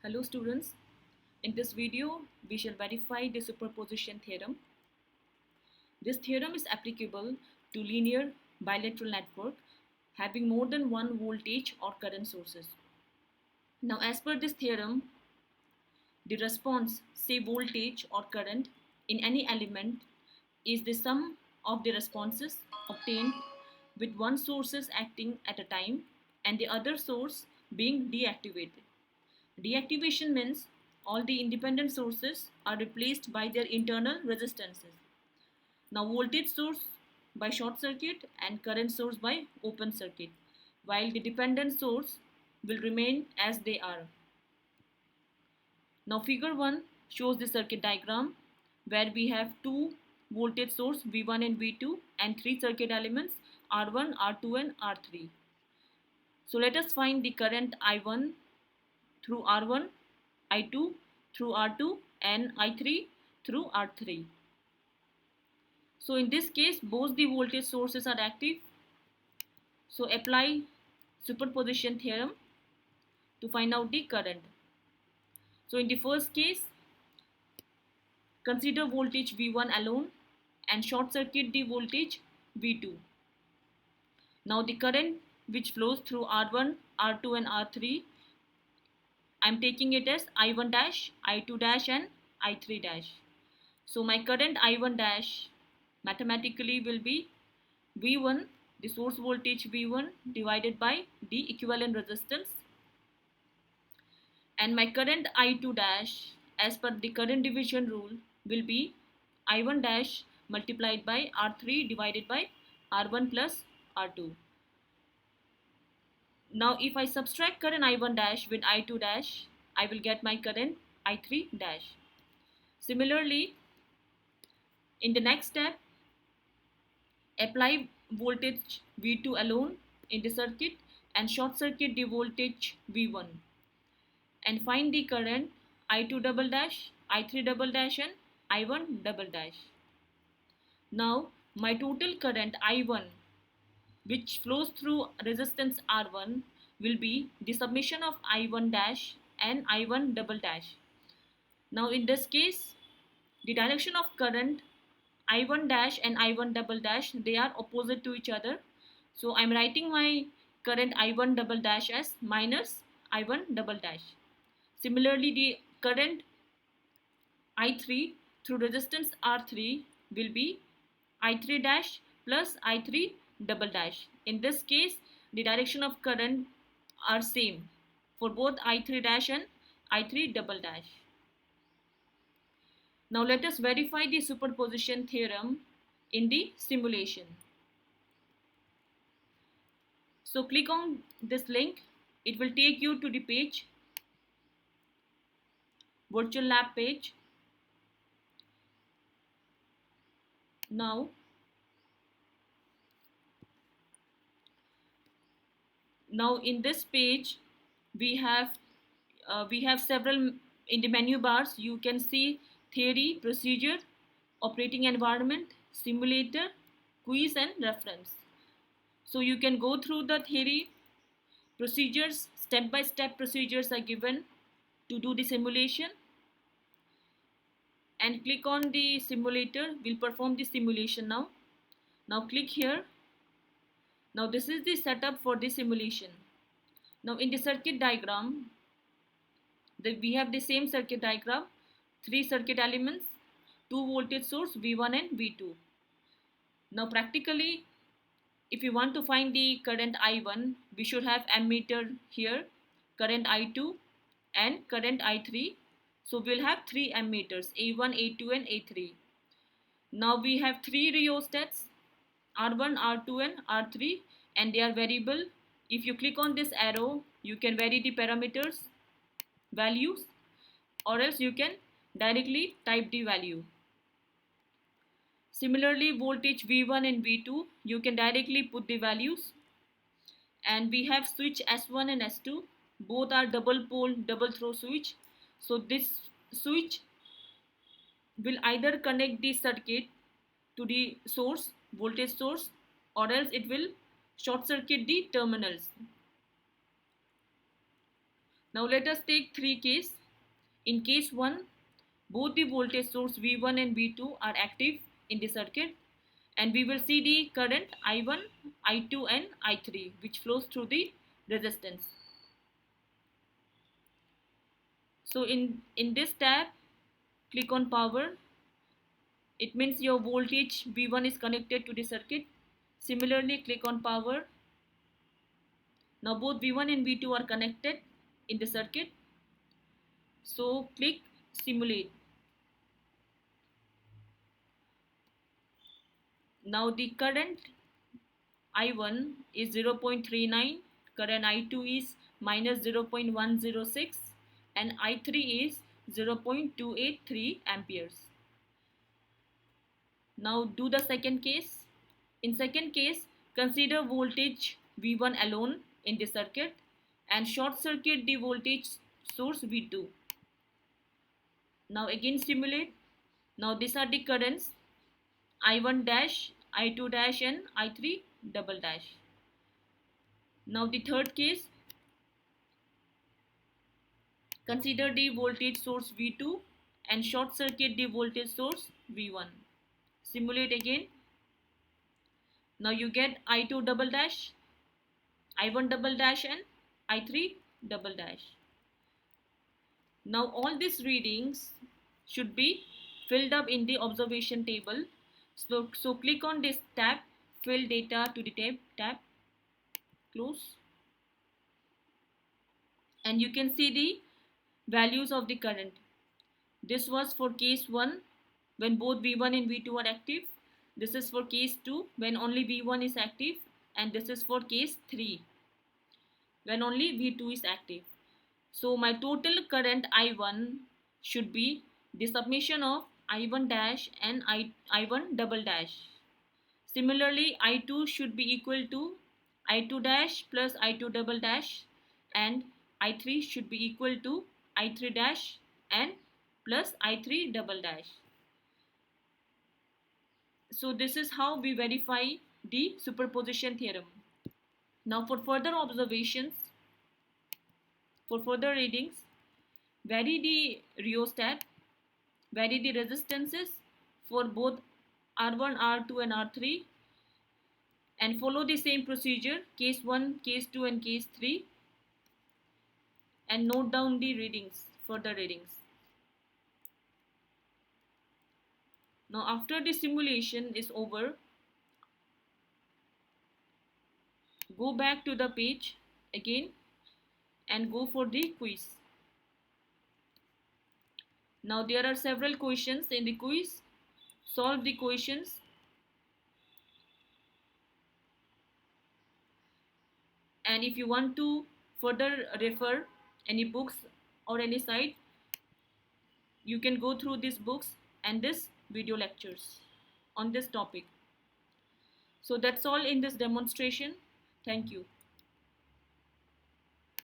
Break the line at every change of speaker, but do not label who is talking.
Hello students, in this video we shall verify the superposition theorem. This theorem is applicable to linear bilateral network having more than one voltage or current sources. Now as per this theorem, the response, say voltage or current in any element is the sum of the responses obtained with one sources acting at a time and the other source being deactivated. Deactivation means all the independent sources are replaced by their internal resistances. Now voltage source by short circuit and current source by open circuit, while the dependent source will remain as they are. Now figure 1 shows the circuit diagram where we have two voltage source V1 and V2 and three circuit elements R1, R2 and R3. So let us find the current I1 through R1, I2 through R2 and I3 through R3. So in this case both the voltage sources are active. So apply superposition theorem to find out the current. So in the first case, consider voltage V1 alone and short circuit the voltage V2. Now the current which flows through R1, R2 and R3, I am taking it as I1 dash, I2 dash and I3 dash. So my current I1 dash mathematically will be V1, the source voltage V1 divided by the equivalent resistance, and my current I2 dash as per the current division rule will be I1 dash multiplied by R3 divided by R1 plus R2. Now if I subtract current I1 dash with I2 dash, I will get my current I3 dash. Similarly, in the next step, apply voltage V2 alone in the circuit and short circuit the voltage V1 and find the current I2 double dash, I3 double dash and I1 double dash. Now my total current I1 which flows through resistance R1 will be the summation of I1 dash and I1 double dash. Now in this case, the direction of current I1 dash and I1 double dash, they are opposite to each other. So I'm writing my current I1 double dash as minus I1 double dash. Similarly, the current I3 through resistance R3 will be I3 dash plus I3 double dash. In this case, the direction of current are same for both I3 dash and I3 double dash. Now let us verify the superposition theorem in the simulation. So click on this link. It will take you to the page, virtual lab page. Now in this page we have several. In the menu bars you can see theory, procedure, operating environment, simulator, quiz and reference. So you can go through the theory, procedures, step by step procedures are given to do the simulation, and click on the simulator. We'll perform the simulation now. Now click here. Now this is the setup for the simulation. Now in the circuit diagram, we have the same circuit diagram, three circuit elements, two voltage source V1 and V2. Now practically, if you want to find the current I1, we should have ammeter here, current I2 and current I3. So we'll have three ammeters, A1, A2 and A3. Now we have three rheostats, R1, R2 and R3, and they are variable. If you click on this arrow, you can vary the parameters, values, or else you can directly type the value. Similarly, voltage V1 and V2, you can directly put the values. And we have switch S1 and S2. Both are double pole, double throw switch. So this switch will either connect the circuit to the source, voltage source, or else it will short circuit the terminals. Now let us take three cases. In case 1, both the voltage source V1 and V2 are active in the circuit, and we will see the current I1, I2 and I3 which flows through the resistance. So in this tab, click on power. It means your voltage V1 is connected to the circuit. Similarly, click on power. Now both V1 and V2 are connected in the circuit. So click simulate. Now the current I1 is 0.39, current I2 is minus 0.106 and I3 is 0.283 amperes. Now do the second case. In second case, consider voltage V1 alone in the circuit and short circuit the voltage source V2. Now again simulate. Now these are the currents I1 dash, I2 dash and I3 double dash. Now the third case, consider the voltage source V2 and short circuit the voltage source V1. Simulate again. Now you get I2 double dash, I1 double dash and I3 double dash. Now all these readings should be filled up in the observation table. So click on this tab, fill data to the tab, close. And you can see the values of the current. This was for case 1 when both V1 and V2 are active. This is for case 2 when only V1 is active, and this is for case 3 when only V2 is active. So my total current I1 should be the summation of I1 dash and I1 double dash. Similarly, I2 should be equal to I2 dash plus I2 double dash, and I3 should be equal to I3 dash and plus I3 double dash. So this is how we verify the superposition theorem. Now for further observations, for further readings, vary the rheostat, vary the resistances for both R1, R2 and R3, and follow the same procedure, case 1, case 2 and case 3, and note down the readings, further readings. Now after the simulation is over, go back to the page again and go for the quiz. Now there are several questions in the quiz. Solve the questions. And if you want to further refer any books or any site, you can go through these books and this video lectures on this topic. So that's all in this demonstration. Thank you.